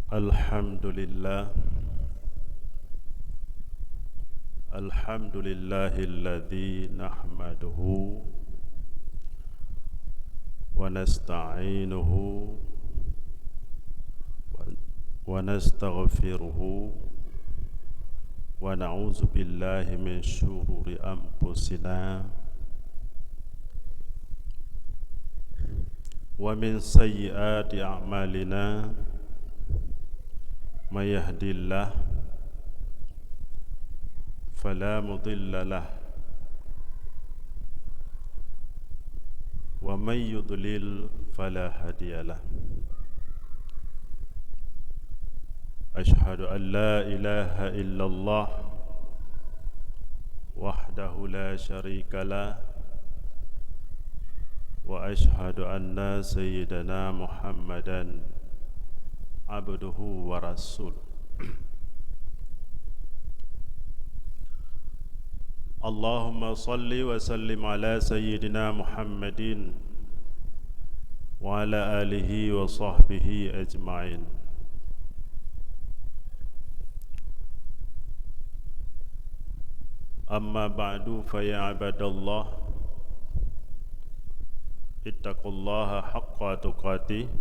Alhamdulillah Alhamdulillahilladzi nahmaduhu wa nasta'inuhu wa nastaghfiruhu wa na'udzu billahi min syururi anfusina wa min sayyiati a'malina may yahdihillahu fala mudilla lahu wa may yudlil fala hadiya lahu. Ashhadu an la ilaha illallah wahdahu la syarika lah wa ashhadu anna sayyidana Muhammadan abduhu wa rasul. Allahumma salli wa sallim ala sayyidina Muhammadin wa ala alihi wa sahbihi ajma'in. Amma ba'du fa ya ibadallah ittaqullaha haqqa tuqatih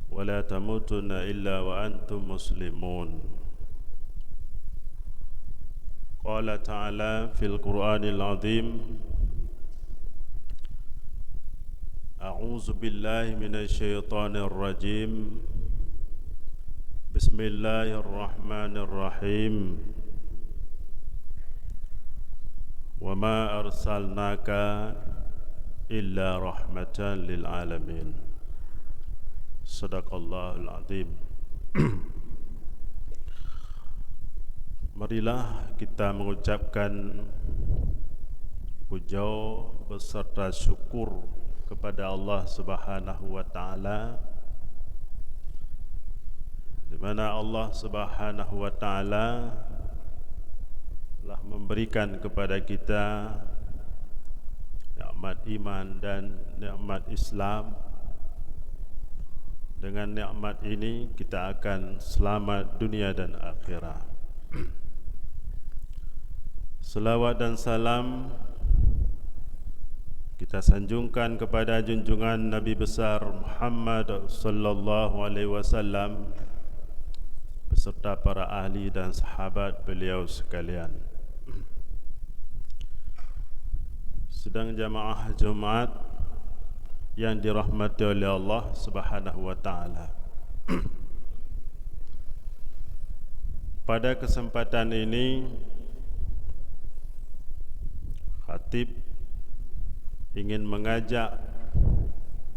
wa la tamutunna illa wa antum muslimun. Qala ta'ala fil Qur'anil azim, a'udzu billahi minasy syaithanir rajim. Bismillahirrahmanirrahim. Wa ma arsalnaka illa rahmatan lil alamin. Sadaqallahul azim. Marilah kita mengucapkan puja beserta syukur kepada Allah Subhanahu wa taala, di mana Allah Subhanahu wa taala telah memberikan kepada kita nikmat iman dan nikmat Islam. Dengan nikmat ini kita akan selamat dunia dan akhirat. Selawat dan salam kita sanjungkan kepada junjungan Nabi besar Muhammad sallallahu alaihi wasallam beserta para ahli dan sahabat beliau sekalian. Sedang jamaah Jumaat yang dirahmati oleh Allah Subhanahu wa taala. Pada kesempatan ini khatib ingin mengajak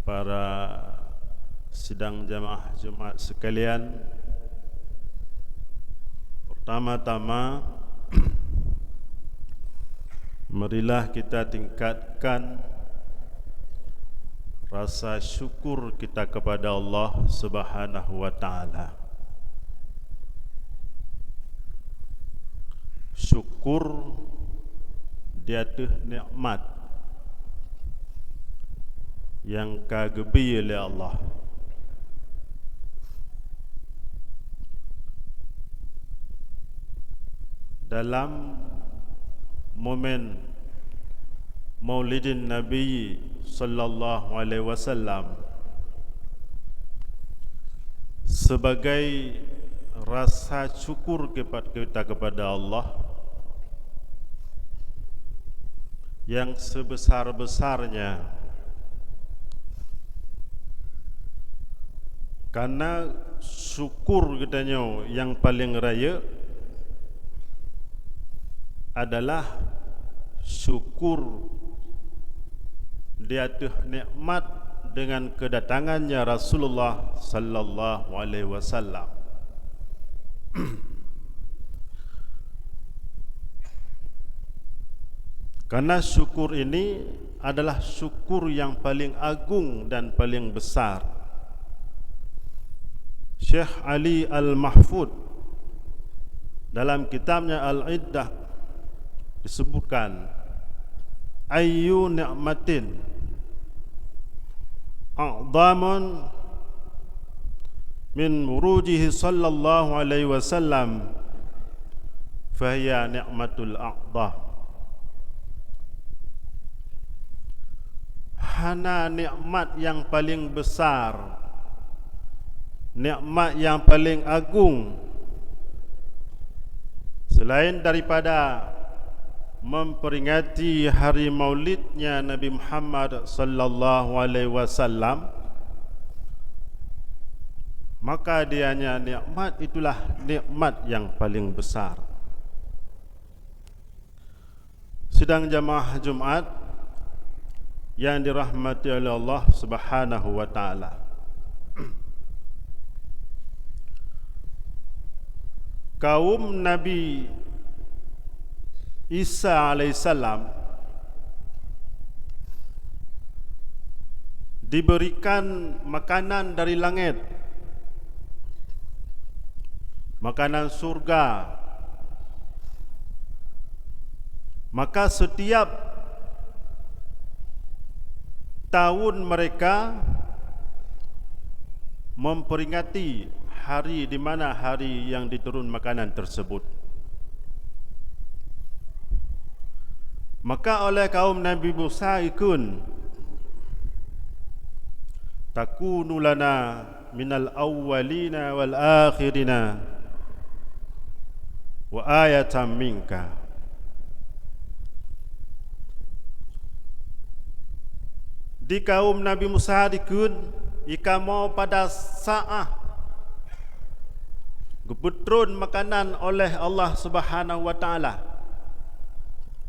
para sidang jamaah Jumaat sekalian, pertama-tama marilah kita tingkatkan rasa syukur kita kepada Allah Subhanahu wa taala. Syukur di atas nikmat yang kagebi oleh Allah. Dalam momen Maulidin Nabi sallallahu alaihi wasallam, sebagai rasa syukur kita kepada Allah yang sebesar-besarnya, karena syukur katanya yang paling raya adalah syukur di atas nikmat dengan kedatangannya Rasulullah sallallahu alaihi wasallam. Karena syukur ini adalah syukur yang paling agung dan paling besar. Syekh Ali Al-Mahfud dalam kitabnya Al-Iddah disebutkan, ayyu ni'matin a'zamun min wurujihi sallallahu alaihi wasallam fahiya ni'matul a'dha. Hana nikmat yang paling besar, nikmat yang paling agung selain daripada memperingati hari maulidnya Nabi Muhammad sallallahu alaihi wasallam, maka dianya nikmat itulah nikmat yang paling besar. Sidang jamaah Jumat yang dirahmati oleh Allah Subhanahu wa taala, kaum Nabi Isa alaihissalam diberikan makanan dari langit, makanan surga. Maka setiap tahun mereka memperingati hari di mana hari yang diturun makanan tersebut. Maka oleh kaum Nabi Musa ikun, takunu lana minal awwalina wal akhirina wa ayatan minka. Di kaum Nabi Musa ikun, ika mau pada saat kebetrun makanan oleh Allah Subhanahu wa taala,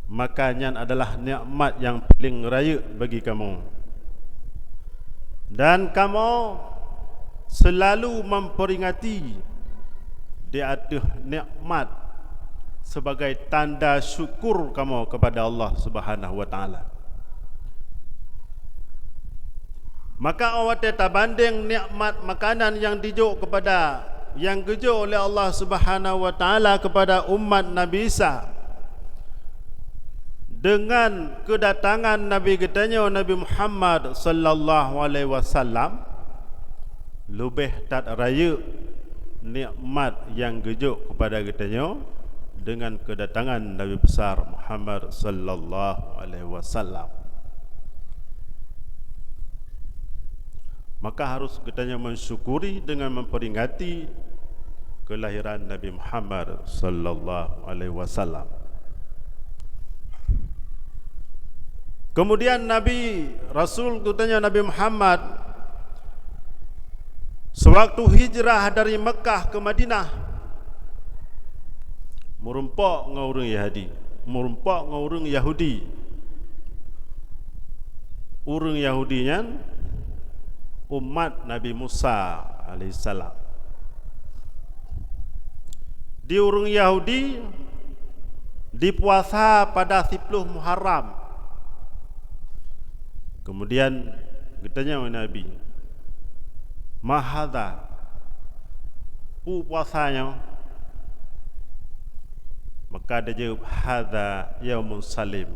makanya adalah nikmat yang paling raya bagi kamu, dan kamu selalu memperingati di atas nikmat sebagai tanda syukur kamu kepada Allah Subhanahu wa taala. Maka awak tak banding nikmat makanan yang dijuk kepada yang dijuk oleh Allah Subhanahu wa taala kepada umat Nabi Isa dengan kedatangan Nabi kitanya Nabi Muhammad sallallahu alaihi wasallam, lebih tak raya nikmat yang gejuk kepada kitanya dengan kedatangan Nabi besar Muhammad sallallahu alaihi wasallam. Maka harus kitanya mensyukuri dengan memperingati kelahiran Nabi Muhammad sallallahu alaihi wasallam. Kemudian Nabi Rasul katanya Nabi Muhammad sewaktu hijrah dari Mekah ke Madinah, merumpak dengan orang Yahudi, merumpak dengan orang Yahudi. Orang Yahudinya umat Nabi Musa alaihissalam. Di orang Yahudi dipuasa pada 10 Muharram. Kemudian katanya Nabi, mahadha, puasanya? Maka dia jawab, hadha yaumun salim.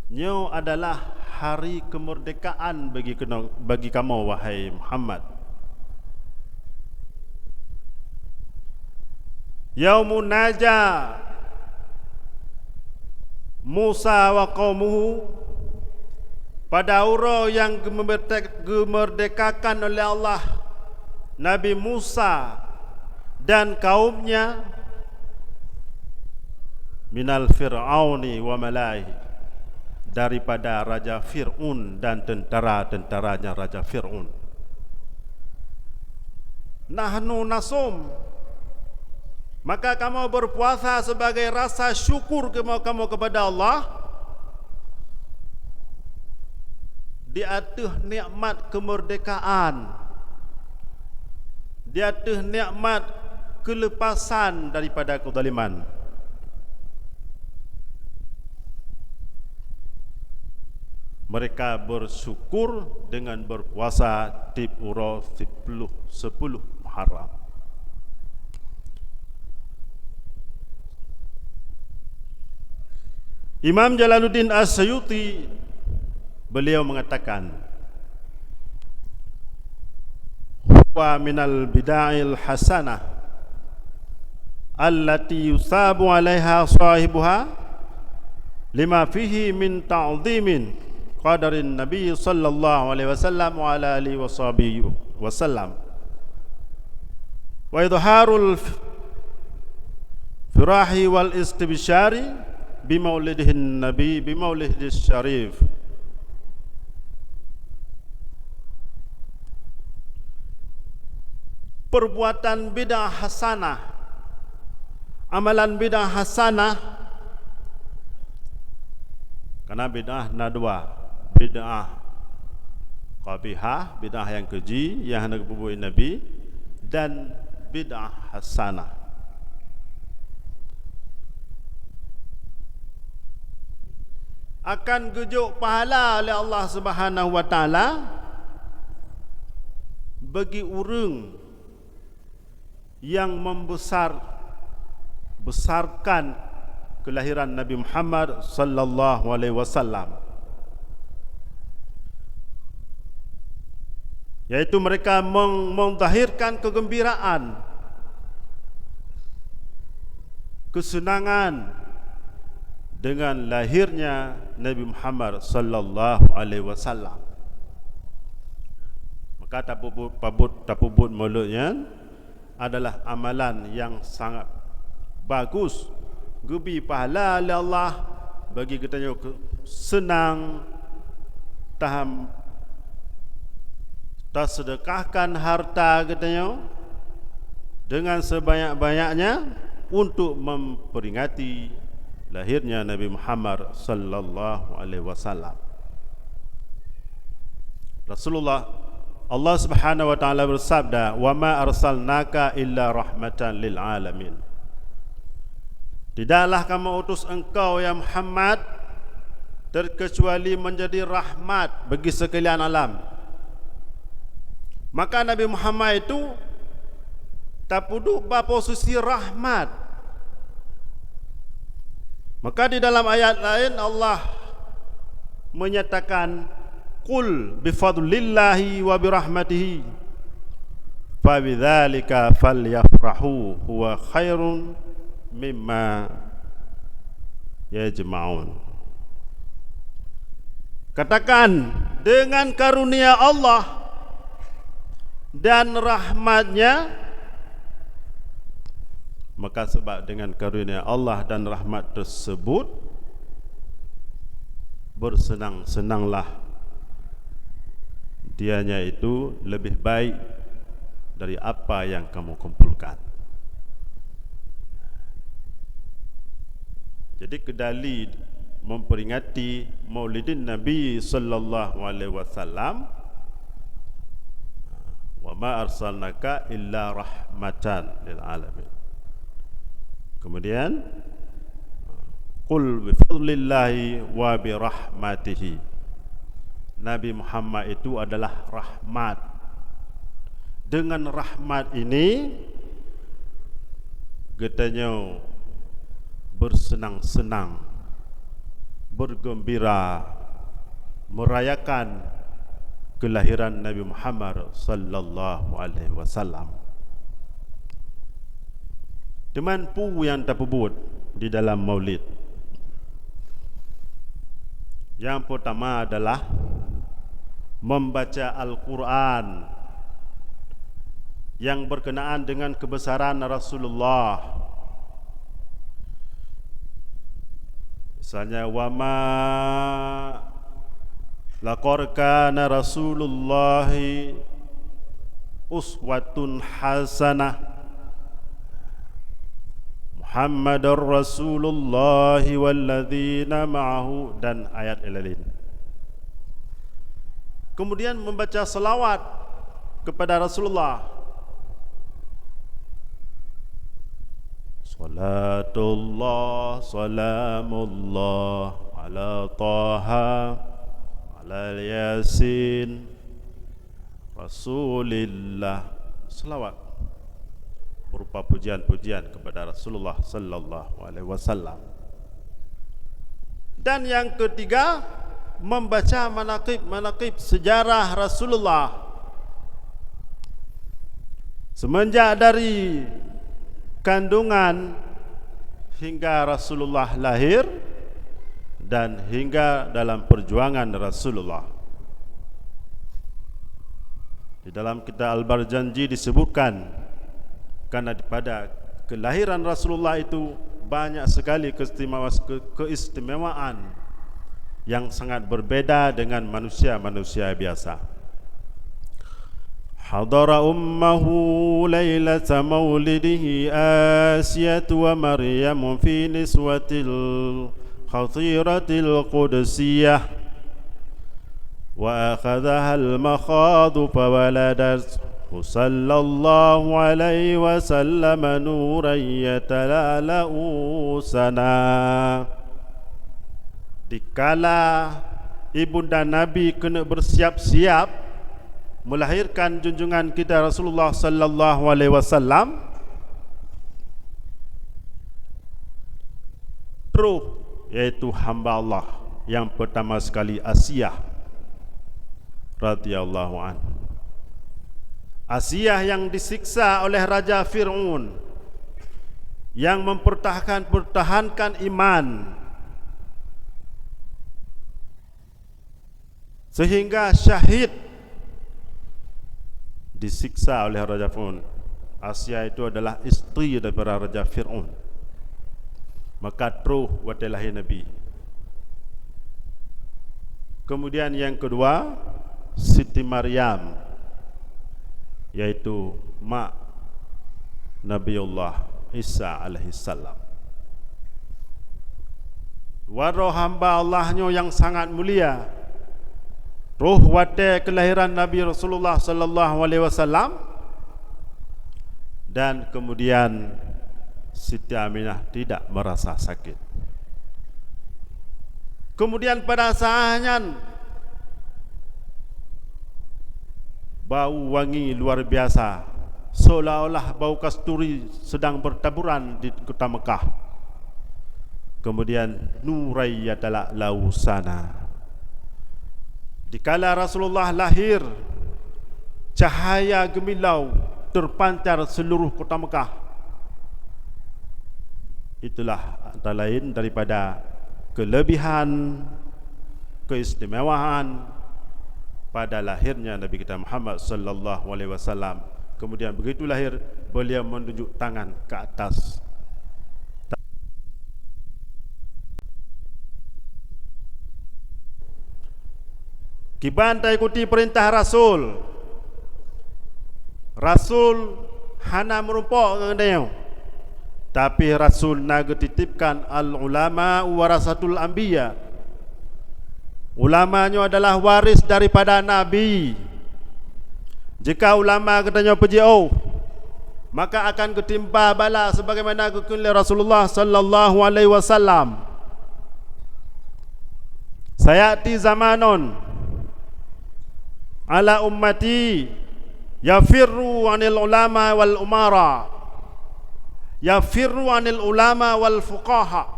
Nyo adalah hari kemerdekaan bagi kamu wahai Muhammad. Yaumun naja Musa wa qaumuhu, pada orang yang dimerdekakan oleh Allah Nabi Musa dan kaumnya minal fir'auni wa malaihi, daripada Raja Fir'un dan tentara-tentaranya Raja Fir'un. Nahnu nasum, maka kamu berpuasa sebagai rasa syukur kamu kepada Allah di atas nikmat kemerdekaan, di atas nikmat kelepasan daripada kezaliman. Mereka bersyukur dengan berpuasa di pura 10 Muharram. Imam Jalaluddin As-Suyuti beliau mengatakan, wa minal bid'il hasanah allati yusabu 'alaiha sahibuha lima fihi min ta'zimin qadarin nabi sallallahu alaihi wasallam wa ala alihi washabihi wasallam wa idharul firahi wal istibsyari bimaulidihin nabi bimaulidis syarif. Perbuatan bid'ah hasanah, amalan bid'ah hasanah, karena bid'ah ada dua, bid'ah qabihah, bid'ah yang keji yang hendak dibuat Nabi, dan bid'ah hasanah. Akan gejuk pahala oleh Allah Subhanahu wa taala bagi orang yang besarkan kelahiran Nabi Muhammad sallallahu alaihi wasallam, yaitu mereka menzahirkan kegembiraan, kesenangan dengan lahirnya Nabi Muhammad sallallahu alaihi wasallam. Maka tapubut mulutnya adalah amalan yang sangat bagus, gebi pahala oleh Allah bagi kita senang sedekahkan harta kita dengan sebanyak-banyaknya untuk memperingati lahirnya Nabi Muhammad sallallahu alaihi wasallam. Rasulullah, Allah Subhanahu wa taala bersabda, "Wa ma arsalnaka illa rahmatan lil alamin." Tidaklah kami utus engkau ya Muhammad terkecuali menjadi rahmat bagi sekalian alam. Maka Nabi Muhammad itu tak duduk pada posisi rahmat. Maka di dalam ayat lain Allah menyatakan, "Qul bifadlillahi wa birahmatihi fabidzalika falyafrahu huwa khairun mimma yajma'un." Katakan, dengan karunia Allah dan rahmatnya, maka sebab dengan karunia Allah dan rahmat tersebut, bersenang-senanglah, dianya itu lebih baik dari apa yang kamu kumpulkan. Jadi kedali memperingati Maulidin Nabi sallallahu alaihi wasallam, wa ma arsalnaka illa rahmatan lil alamin. Kemudian qul bi fadlillahi wa bi rahmatihi. Nabi Muhammad itu adalah rahmat. Dengan rahmat ini katanya bersenang-senang, bergembira, merayakan kelahiran Nabi Muhammad sallallahu alaihi wasallam. Teman pu yang terpebut di dalam Maulid. Yang pertama adalah membaca Al-Quran yang berkenaan dengan kebesaran Rasulullah. Misalnya, wa ma laqad kana Rasulullah uswatun hasanah Muhammadur Rasulullah walladzina ma'ahu, dan ayat lain. Kemudian membaca selawat kepada Rasulullah. Salatullah salamullah ala Taha ala Yasin Rasulillah. Selawat berupa pujian-pujian kepada Rasulullah sallallahu alaihi wasallam. Dan yang ketiga, membaca manaqib sejarah Rasulullah. Semenjak dari kandungan hingga Rasulullah lahir dan hingga dalam perjuangan Rasulullah. Di dalam kitab Al-Barjanji disebutkan, karena pada kelahiran Rasulullah itu banyak sekali keistimewaan yang sangat berbeda dengan manusia-manusia biasa. Hadara ummahu lailata maulidihi Asiyah wa Maryam fi niswatil khatiratil qudsiyah wa akhadhaha al-makhadu fawaladat sallallahu alaihi wasallam nuran yatalala'u sana. Dikala ibunda Nabi kena bersiap-siap melahirkan junjungan kita Rasulullah sallallahu alaihi wasallam, Ruh, yaitu hamba Allah yang pertama sekali, Asiyah radhiyallahu an. Asiyah yang disiksa oleh Raja Fir'aun, yang mempertahankan iman sehingga syahid, disiksa oleh Raja Fir'aun. Asiyah itu adalah isteri daripada Raja Fir'aun. Maka terus watilahi Nabi. Kemudian yang kedua, Siti Maryam, yaitu mak Nabiullah Isa alaihissalam. Waroh hamba Allahnya yang sangat mulia, roh wate kelahiran Nabi Rasulullah sallallahu alaihi wasallam. Dan kemudian Siti Aminah tidak merasa sakit. Kemudian pada saatnya bau wangi luar biasa, seolah-olah bau kasturi sedang bertaburan di kota Mekah. Kemudian nurayyatala lausana. Dikala Rasulullah lahir, cahaya gemilau terpancar seluruh kota Mekah. Itulah antara lain daripada kelebihan, keistimewaan pada lahirnya Nabi kita Muhammad sallallahu alaihi wasallam. Kemudian begitu lahir, beliau menunjuk tangan ke atas. Kibanta ikuti perintah Rasul. Rasul hana merumpok ngendeu. Tapi Rasul naga titipkan al-ulama warasatul anbiya. Ulamanya adalah waris daripada Nabi. Jika ulama katanya pergi maka akan ketimpa bala sebagaimana oleh Rasulullah sallallahu alaihi wasallam. Sayati zamanun ala ummati yafirru anil ulama wal umara, yafirru anil ulama wal fuqaha.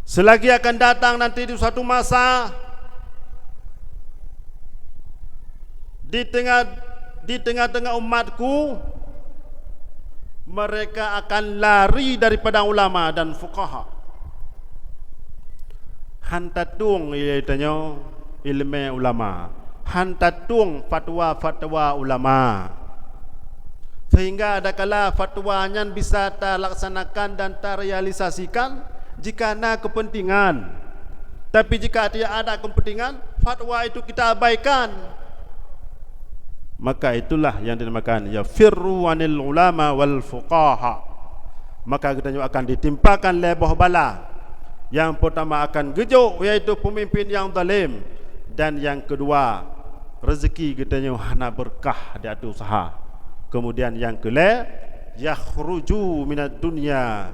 Selagi akan datang nanti di suatu masa, di tengah-tengah umatku, mereka akan lari daripada ulama dan fuqaha. Hantatung iaitu ilmu ulama, hantatung fatwa-fatwa ulama, sehingga ada kala fatwanya bisa terlaksanakan dan terrealisasikan jika ada kepentingan. Tapi jika tidak ada kepentingan, fatwa itu kita abaikan. Maka itulah yang dinamakan ya firru anil ulama wal fuqaha. Maka kita akan ditimpakan lebah bala. Yang pertama akan gejuk, yaitu pemimpin yang zalim. Dan yang kedua, rezeki kita hana berkah di atas usaha. Kemudian yang kelima, yakhruju minad dunya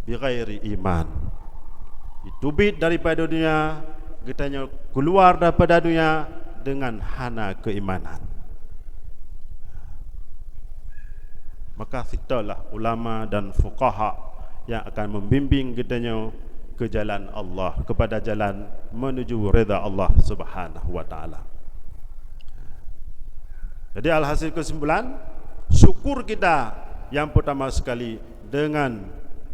bighairi iman. Ditubit daripada dunia, kitanya keluar daripada dunia dengan hana keimanan. Maka fitalah ulama dan fuqaha yang akan membimbing kitanya ke jalan Allah, kepada jalan menuju redha Allah Subhanahu wa taala. Jadi alhasil kesimpulan, syukur kita yang pertama sekali dengan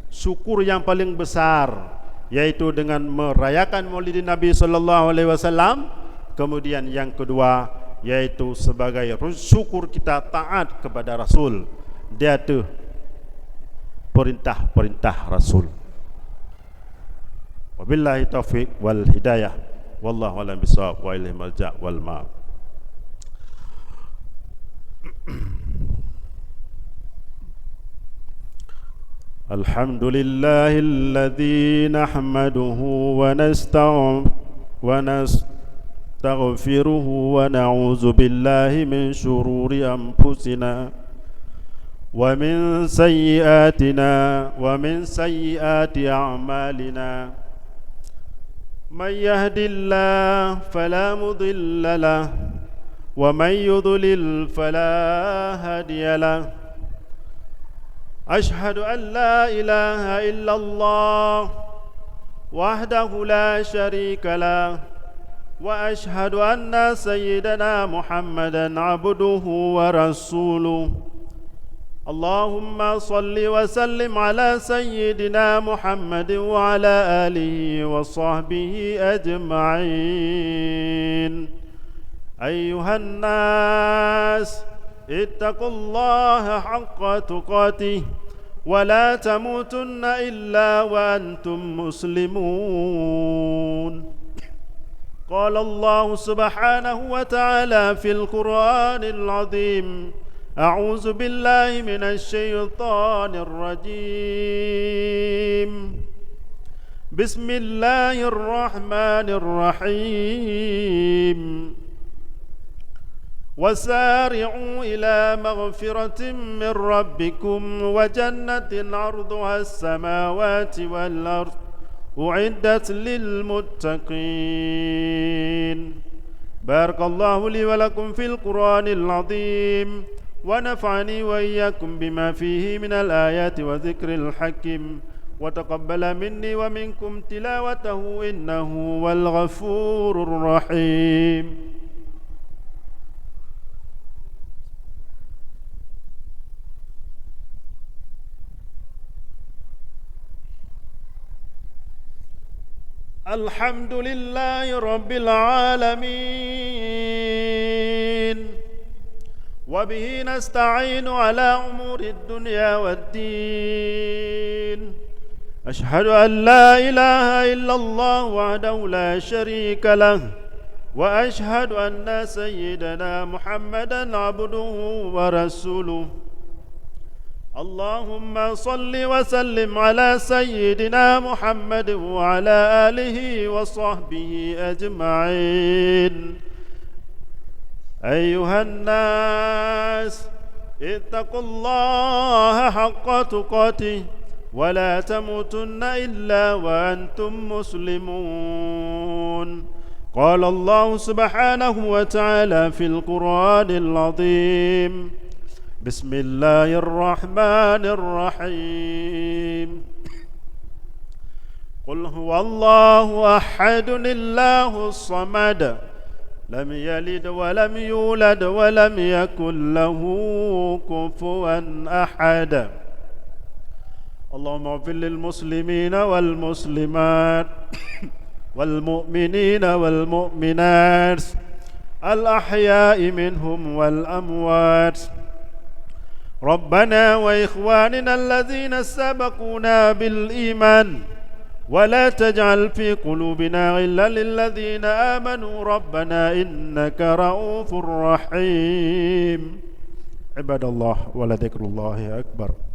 syukur yang paling besar, yaitu dengan merayakan Maulidin Nabi sallallahu alaihi wasallam. Kemudian yang kedua yaitu sebagai syukur kita taat kepada Rasul. Dia tu perintah-perintah Rasul. Wabillahi taufiq wal hidayah. Wallahu a'lam bishawab wa ilaihi marja' wal ma'ab. Alhamdulillahilladzi nahmaduhu wa nastaghfiruhu wa na'udzu billahi min shururi anfusina wa min sayyiati a'malina. Man yahdihillahu fala mudilla lahu wa man yudlil fala hadiya lahu. Ashhadu an la ilaha illallah wahdahu la syarika lah wa ashhadu anna sayyidana Muhammadan abduhu wa rasuluh. Allahumma salli wa sallim ala sayyidina Muhammad wa ala alihi wa sahbihi ajma'in. Ayyuhan nas, ittaqullaha haqqa tuqatih wa la tamutunna illa wa antum muslimun. Qala Allah subhanahu wa ta'ala fil Qur'anil azim. A'udzu billahi minasy syaithanir rajim. Bismillahirrahmanirrahim. وسارعوا إلى مغفرة من ربكم وجنة عرضها السماوات والأرض أعدت للمتقين. بارك الله لي ولكم في القرآن العظيم ونفعني وإياكم بما فيه من الآيات وذكر الحكيم وتقبل مني ومنكم تلاوته إنه هو الغفور الرحيم. الحمد لله رب العالمين وبه نستعين على أمور الدنيا والدين. أشهد أن لا إله إلا الله وحده لا شريك له وأشهد أن سيدنا محمدا عبده ورسوله. اللهم صل وسلم على سيدنا محمد وعلى آله وصحبه أجمعين. أيها الناس اتقوا الله حق تقاته ولا تموتن إلا وأنتم مسلمون. قال الله سبحانه وتعالى في القرآن العظيم. بسم الله الرحمن الرحيم. قل هو الله أحد الله الصمد لم يلد ولم يولد ولم يكن له كفوا أحد. اللهم اغفر للمسلمين والمسلمات والمؤمنين والمؤمنات الأحياء منهم والأموات. ربنا وإخواننا الذين سبقونا بالإيمان ولا تجعل في قلوبنا غلا للذين آمنوا ربنا إنك رؤوف رحيم. عباد الله ولذكر الله أكبر.